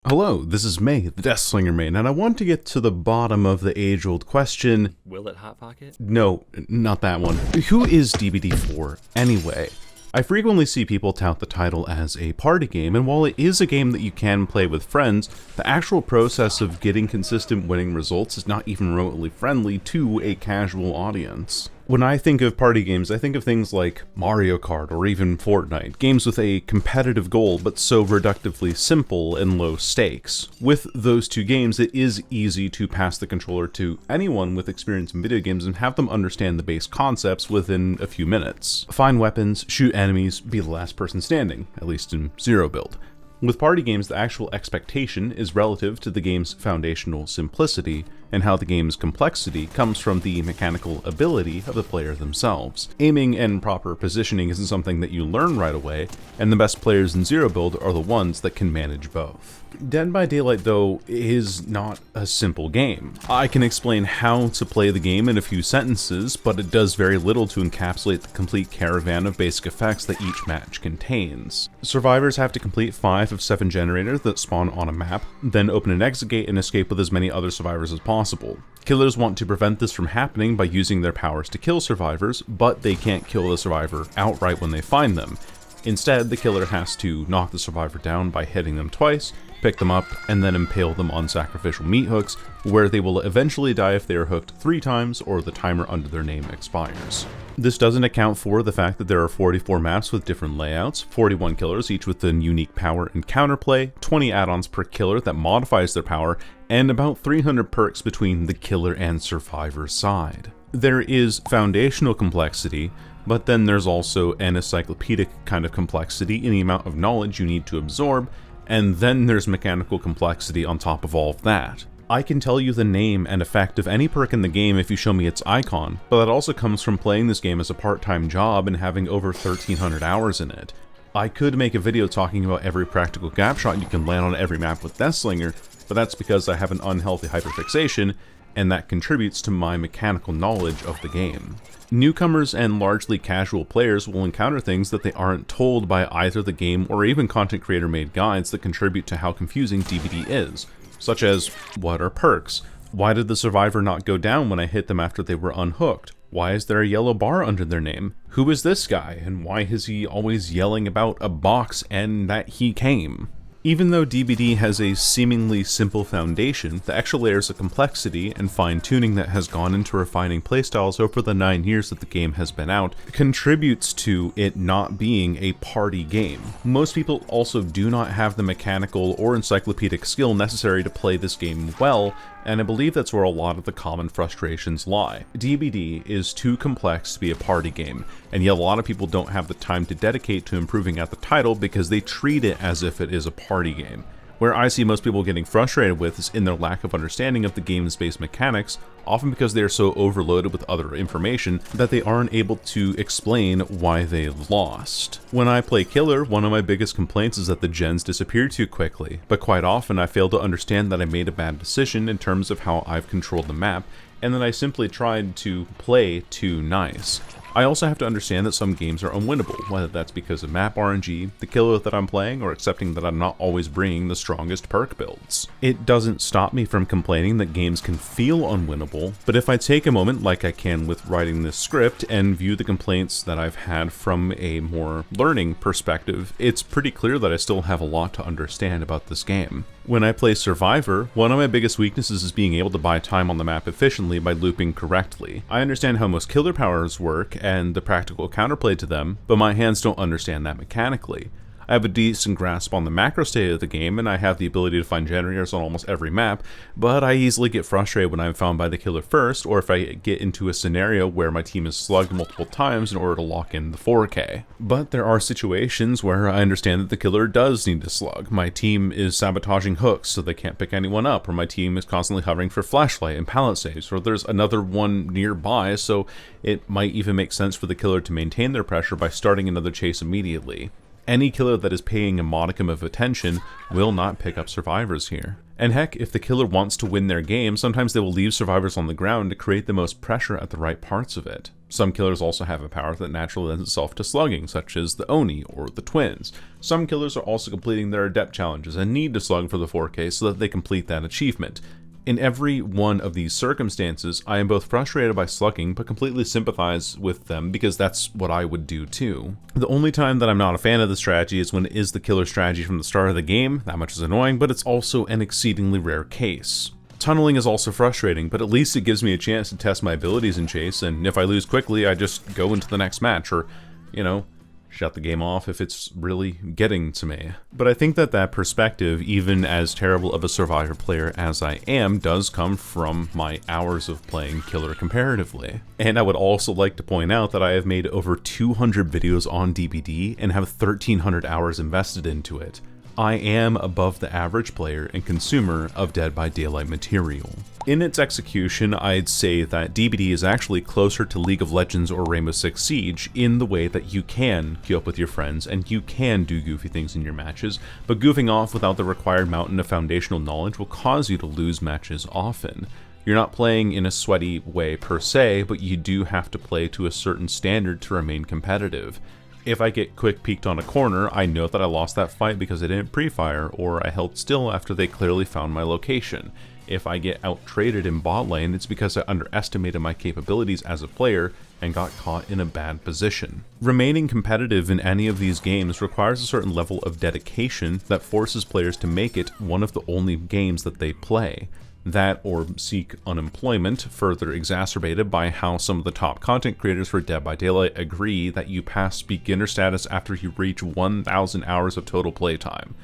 Hello, this is May, the Deathslinger main, and I want to get to the bottom of the age-old question. Will it Hot Pocket? No, not that one. Who is DBD For, anyway? I frequently see people tout the title as a party game, and while it is a game that you can play with friends, the actual process of getting consistent winning results is not even remotely friendly to a casual audience. When I think of party games, I think of things like Mario Kart or even Fortnite, games with a competitive goal but so reductively simple and low stakes. With those two games, it is easy to pass the controller to anyone with experience in video games and have them understand the base concepts within a few minutes. Find weapons, shoot enemies, be the last person standing, at least in zero build. With party games, the actual expectation is relative to the game's foundational simplicity, and how the game's complexity comes from the mechanical ability of the player themselves. Aiming and proper positioning isn't something that you learn right away, and the best players in zero build are the ones that can manage both. Dead by Daylight, though, is not a simple game. I can explain how to play the game in a few sentences, but it does very little to encapsulate the complete caravan of basic effects that each match contains. Survivors have to complete 5 of 7 generators that spawn on a map, then open an exit gate and escape with as many other survivors as possible. Killers want to prevent this from happening by using their powers to kill survivors, but they can't kill the survivor outright when they find them. Instead, the killer has to knock the survivor down by hitting them twice, pick them up, and then impale them on sacrificial meat hooks, where they will eventually die if they are hooked 3 times or the timer under their name expires. This doesn't account for the fact that there are 44 maps with different layouts, 41 killers each with a unique power and counterplay, 20 add-ons per killer that modifies their power, and about 300 perks between the killer and survivor side. There is foundational complexity, but then there's also an encyclopedic kind of complexity in the amount of knowledge you need to absorb, and then there's mechanical complexity on top of all of that. I can tell you the name and effect of any perk in the game if you show me its icon, but that also comes from playing this game as a part-time job and having over 1,300 hours in it. I could make a video talking about every practical gap shot you can land on every map with Deathslinger, but that's because I have an unhealthy hyperfixation, and that contributes to my mechanical knowledge of the game. Newcomers and largely casual players will encounter things that they aren't told by either the game or even content creator made guides that contribute to how confusing DBD is, such as, what are perks? Why did the survivor not go down when I hit them after they were unhooked? Why is there a yellow bar under their name? Who is this guy, and why is he always yelling about a box and that he came? Even though DBD has a seemingly simple foundation, the extra layers of complexity and fine-tuning that has gone into refining playstyles over the 9 years that the game has been out contributes to it not being a party game. Most people also do not have the mechanical or encyclopedic skill necessary to play this game well, and I believe that's where a lot of the common frustrations lie. DBD is too complex to be a party game, and yet a lot of people don't have the time to dedicate to improving at the title because they treat it as if it is a party game. Where I see most people getting frustrated with is in their lack of understanding of the game's base mechanics, often because they are so overloaded with other information that they aren't able to explain why they lost. When I play Killer, one of my biggest complaints is that the gens disappear too quickly, but quite often I fail to understand that I made a bad decision in terms of how I've controlled the map, and that I simply tried to play too nice. I also have to understand that some games are unwinnable, whether that's because of map RNG, the killer that I'm playing, or accepting that I'm not always bringing the strongest perk builds. It doesn't stop me from complaining that games can feel unwinnable, but if I take a moment like I can with writing this script and view the complaints that I've had from a more learning perspective, it's pretty clear that I still have a lot to understand about this game. When I play Survivor, one of my biggest weaknesses is being able to buy time on the map efficiently by looping correctly. I understand how most killer powers work and the practical counterplay to them, but my hands don't understand that mechanically. I have a decent grasp on the macro state of the game, and I have the ability to find generators on almost every map, but I easily get frustrated when I'm found by the killer first, or if I get into a scenario where my team is slugged multiple times in order to lock in the 4K. But there are situations where I understand that the killer does need to slug. My team is sabotaging hooks so they can't pick anyone up, or my team is constantly hovering for flashlight and pallet saves, or there's another one nearby, so it might even make sense for the killer to maintain their pressure by starting another chase immediately. Any killer that is paying a modicum of attention will not pick up survivors here. And heck, if the killer wants to win their game, sometimes they will leave survivors on the ground to create the most pressure at the right parts of it. Some killers also have a power that naturally lends itself to slugging, such as the Oni or the Twins. Some killers are also completing their adept challenges and need to slug for the 4K so that they complete that achievement. In every one of these circumstances, I am both frustrated by slugging, but completely sympathize with them because that's what I would do too. The only time that I'm not a fan of the strategy is when it is the killer strategy from the start of the game. That much is annoying, but it's also an exceedingly rare case. Tunneling is also frustrating, but at least it gives me a chance to test my abilities in Chase, and if I lose quickly, I just go into the next match, or, you know, shut the game off if it's really getting to me. But I think that that perspective, even as terrible of a Survivor player as I am, does come from my hours of playing killer comparatively. And I would also like to point out that I have made over 200 videos on DBD and have 1,300 hours invested into it. I am above the average player and consumer of Dead by Daylight material. In its execution, I'd say that DBD is actually closer to League of Legends or Rainbow Six Siege in the way that you can queue up with your friends and you can do goofy things in your matches, but goofing off without the required mountain of foundational knowledge will cause you to lose matches often. You're not playing in a sweaty way per se, but you do have to play to a certain standard to remain competitive. If I get quick peeked on a corner, I know that I lost that fight because I didn't pre-fire, or I held still after they clearly found my location. If I get out-traded in bot lane, it's because I underestimated my capabilities as a player and got caught in a bad position. Remaining competitive in any of these games requires a certain level of dedication that forces players to make it one of the only games that they play. That or seek unemployment, further exacerbated by how some of the top content creators for Dead by Daylight agree that you pass beginner status after you reach 1,000 hours of total playtime.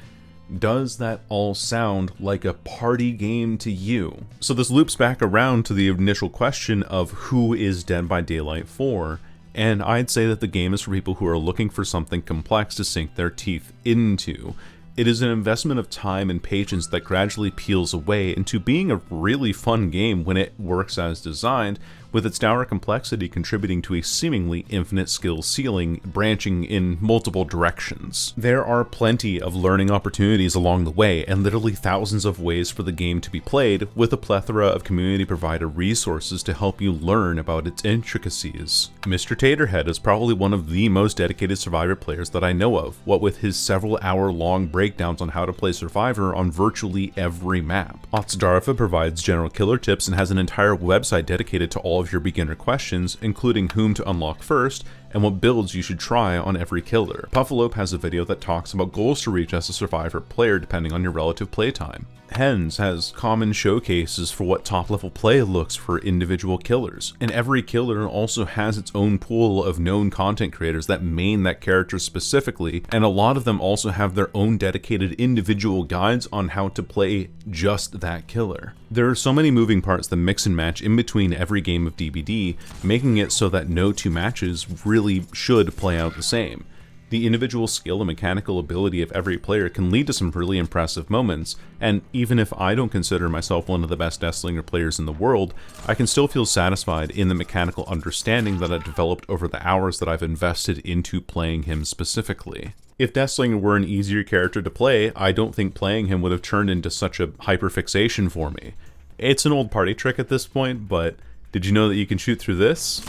Does that all sound like a party game to you? So this loops back around to the initial question of who is Dead by Daylight for, and I'd say that the game is for people who are looking for something complex to sink their teeth into. It is an investment of time and patience that gradually peels away into being a really fun game when it works as designed, with its dour complexity contributing to a seemingly infinite skill ceiling branching in multiple directions. There are plenty of learning opportunities along the way, and literally thousands of ways for the game to be played, with a plethora of community provided resources to help you learn about its intricacies. Mr. Taterhead is probably one of the most dedicated Survivor players that I know of, what with his several hour-long breakdowns on how to play Survivor on virtually every map. Otsudarfa provides general killer tips and has an entire website dedicated to all of your beginner questions, including whom to unlock first and what builds you should try on every killer. Puffalope has a video that talks about goals to reach as a Survivor player depending on your relative playtime. Hens has common showcases for what top level play looks for individual killers, and every killer also has its own pool of known content creators that main that character specifically, and a lot of them also have their own dedicated individual guides on how to play just that killer. There are so many moving parts that mix and match in between every game of DBD, making it so that no two matches really should play out the same. The individual skill and mechanical ability of every player can lead to some really impressive moments, and even if I don't consider myself one of the best Deathslinger players in the world, I can still feel satisfied in the mechanical understanding that I've developed over the hours that I've invested into playing him specifically. If Deathslinger were an easier character to play, I don't think playing him would have turned into such a hyperfixation for me. It's an old party trick at this point, but did you know that you can shoot through this?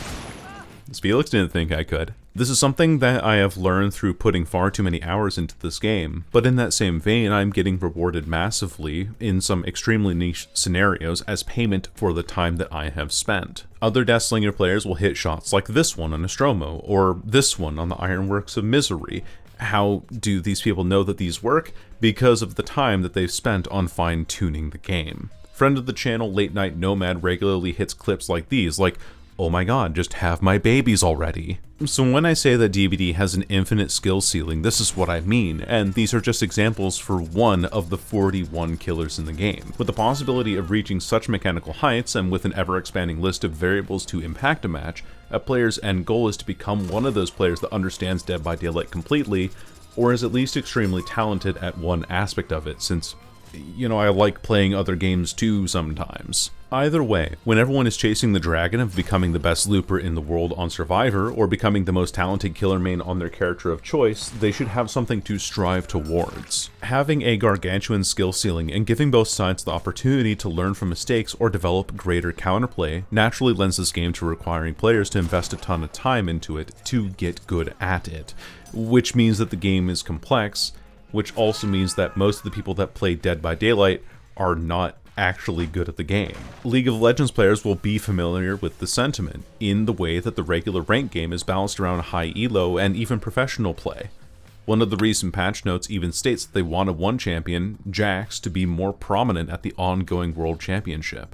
Felix didn't think I could. This is something that I have learned through putting far too many hours into this game, but in that same vein, I'm getting rewarded massively in some extremely niche scenarios as payment for the time that I have spent. Other Deathslinger players will hit shots like this one on Nostromo, or this one on the Ironworks of Misery. How do these people know that these work? Because of the time that they've spent on fine-tuning the game. Friend of the channel, Late Night Nomad, regularly hits clips like these, like, "Oh my god, just have my babies already." So when I say that DBD has an infinite skill ceiling, this is what I mean, and these are just examples for one of the 41 killers in the game. With the possibility of reaching such mechanical heights, and with an ever-expanding list of variables to impact a match, a player's end goal is to become one of those players that understands Dead by Daylight completely, or is at least extremely talented at one aspect of it, since I like playing other games too sometimes. Either way, when everyone is chasing the dragon of becoming the best looper in the world on Survivor, or becoming the most talented killer main on their character of choice, they should have something to strive towards. Having a gargantuan skill ceiling and giving both sides the opportunity to learn from mistakes or develop greater counterplay naturally lends this game to requiring players to invest a ton of time into it to get good at it, which means that the game is complex, which also means that most of the people that play Dead by Daylight are not actually good at the game. League of Legends players will be familiar with the sentiment, in the way that the regular ranked game is balanced around high elo and even professional play. One of the recent patch notes even states that they wanted one champion, Jax, to be more prominent at the ongoing World Championship.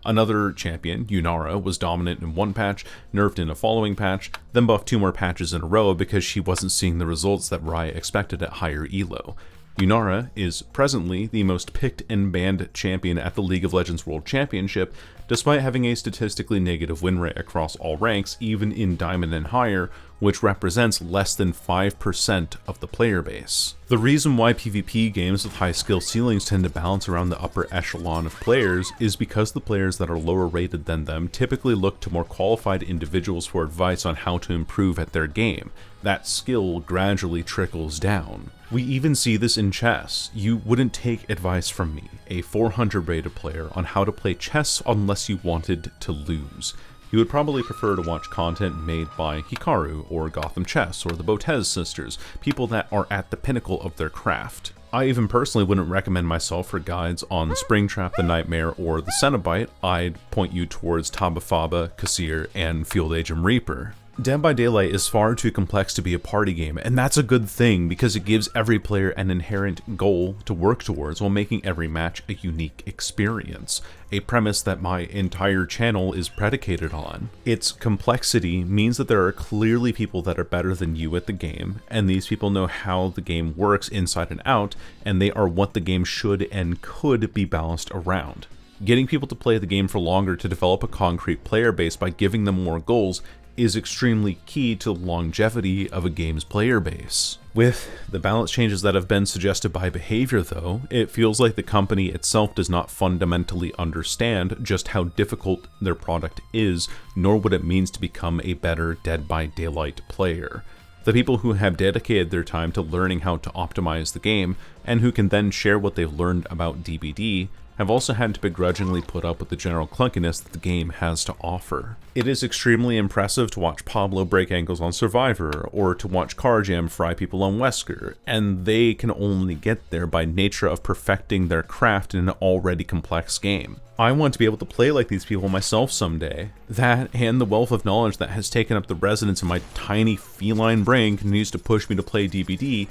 Another champion, Yunara, was dominant in one patch, nerfed in a following patch, then buffed 2 more patches in a row because she wasn't seeing the results that Riot expected at higher elo. Yunara is presently the most picked and banned champion at the League of Legends World Championship, despite having a statistically negative win rate across all ranks, even in Diamond and higher, which represents less than 5% of the player base. The reason why PvP games with high skill ceilings tend to balance around the upper echelon of players is because the players that are lower rated than them typically look to more qualified individuals for advice on how to improve at their game. That skill gradually trickles down. We even see this in chess. You wouldn't take advice from me, a 400 rated player, on how to play chess unless you wanted to lose. You would probably prefer to watch content made by Hikaru or Gotham Chess or the Botez sisters, people that are at the pinnacle of their craft. I even personally wouldn't recommend myself for guides on Springtrap the Nightmare or the Cenobite. I'd point you towards Tabafaba, Kassir, and Field Agent Reaper. Dead by Daylight is far too complex to be a party game, and that's a good thing because it gives every player an inherent goal to work towards while making every match a unique experience, a premise that my entire channel is predicated on. Its complexity means that there are clearly people that are better than you at the game, and these people know how the game works inside and out, and they are what the game should and could be balanced around. Getting people to play the game for longer to develop a concrete player base by giving them more goals is extremely key to the longevity of a game's player base. With the balance changes that have been suggested by Behavior though, it feels like the company itself does not fundamentally understand just how difficult their product is, nor what it means to become a better Dead by Daylight player. The people who have dedicated their time to learning how to optimize the game, and who can then share what they've learned about DBD, have also had to begrudgingly put up with the general clunkiness that the game has to offer. It is extremely impressive to watch Pablo break ankles on Survivor, or to watch Carjam fry people on Wesker, and they can only get there by nature of perfecting their craft in an already complex game. I want to be able to play like these people myself someday. That, and the wealth of knowledge that has taken up the residence in my tiny feline brain, continues to push me to play DBD,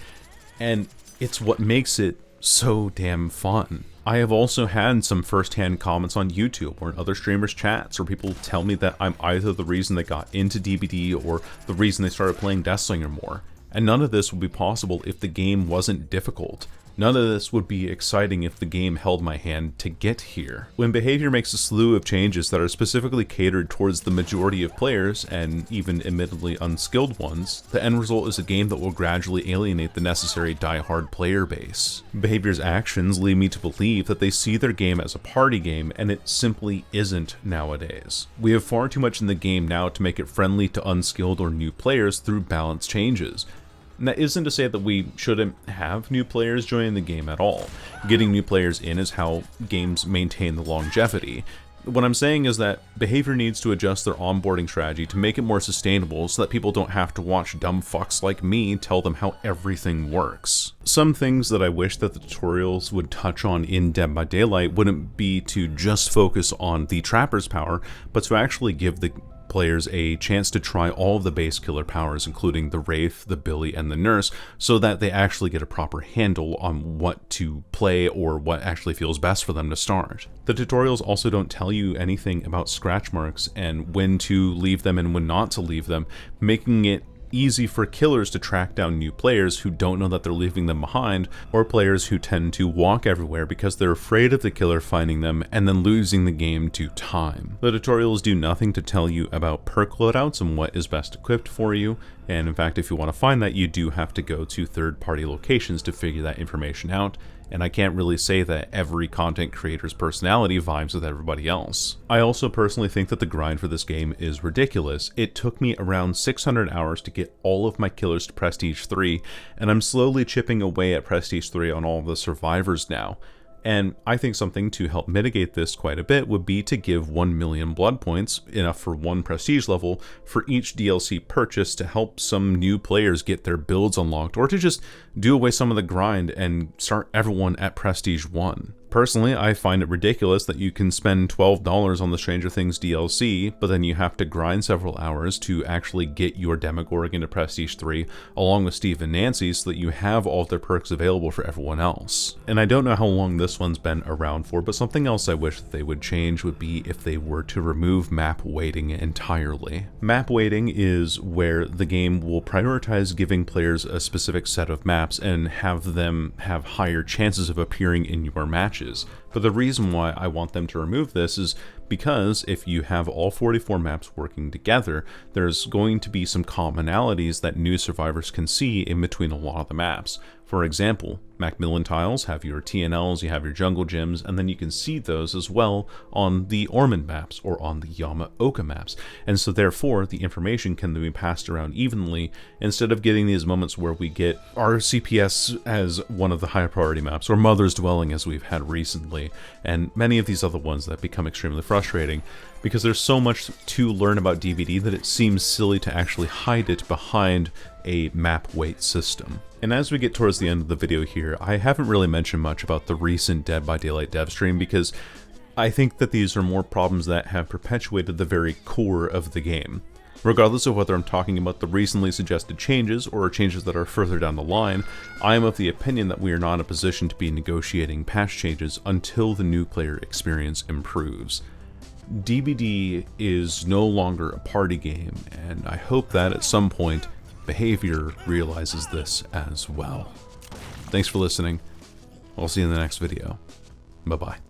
and it's what makes it so damn fun. I have also had some first-hand comments on YouTube or in other streamers' chats where people tell me that I'm either the reason they got into DBD or the reason they started playing Deathslinger more. And none of this would be possible if the game wasn't difficult. None of this would be exciting if the game held my hand to get here. When Behavior makes a slew of changes that are specifically catered towards the majority of players, and even admittedly unskilled ones, the end result is a game that will gradually alienate the necessary die-hard player base. Behavior's actions lead me to believe that they see their game as a party game, and it simply isn't nowadays. We have far too much in the game now to make it friendly to unskilled or new players through balance changes. And that isn't to say that we shouldn't have new players joining the game at all. Getting new players in is how games maintain the longevity. What I'm saying is that Behavior needs to adjust their onboarding strategy to make it more sustainable so that people don't have to watch dumb fucks like me tell them how everything works. Some things that I wish that the tutorials would touch on in Dead by Daylight wouldn't be to just focus on the Trapper's power, but to actually give the players a chance to try all of the base killer powers, including the Wraith, the Billy, and the Nurse, so that they actually get a proper handle on what to play or what actually feels best for them to start. The tutorials also don't tell you anything about scratch marks and when to leave them and when not to leave them, making it easy for killers to track down new players who don't know that they're leaving them behind, or players who tend to walk everywhere because they're afraid of the killer finding them and then losing the game to time. The tutorials do nothing to tell you about perk loadouts and what is best equipped for you, and in fact if you want to find that, you do have to go to third-party locations to figure that information out, and I can't really say that every content creator's personality vibes with everybody else. I also personally think that the grind for this game is ridiculous. It took me around 600 hours to get all of my killers to Prestige 3, and I'm slowly chipping away at Prestige 3 on all of the survivors now. And I think something to help mitigate this quite a bit would be to give 1 million blood points, enough for one prestige level, for each DLC purchase to help some new players get their builds unlocked, or to just do away some of the grind and start everyone at Prestige 1. Personally, I find it ridiculous that you can spend $12 on the Stranger Things DLC, but then you have to grind several hours to actually get your Demogorgon to Prestige 3, along with Steve and Nancy, so that you have all of their perks available for everyone else. And I don't know how long this one's been around for, but something else I wish that they would change would be if they were to remove map weighting entirely. Map weighting is where the game will prioritize giving players a specific set of maps and have them have higher chances of appearing in your matches. But the reason why I want them to remove this is because if you have all 44 maps working together, there's going to be some commonalities that new survivors can see in between a lot of the maps. For example, Macmillan tiles have your TNLs, you have your jungle gyms, and then you can see those as well on the Ormond maps or on the Yamaoka maps. And so therefore, the information can be passed around evenly instead of getting these moments where we get our CPS as one of the high priority maps, or Mother's Dwelling as we've had recently, and many of these other ones that become extremely frustrating because there's so much to learn about DBD that it seems silly to actually hide it behind a map weight system. And as we get towards the end of the video here, I haven't really mentioned much about the recent Dead by Daylight dev stream because I think that these are more problems that have perpetuated the very core of the game. Regardless of whether I'm talking about the recently suggested changes or changes that are further down the line, I am of the opinion that we are not in a position to be negotiating patch changes until the new player experience improves. DBD is no longer a party game, and I hope that at some point, bhvr realizes this as well. Thanks for listening. I'll see you in the next video. Bye-bye.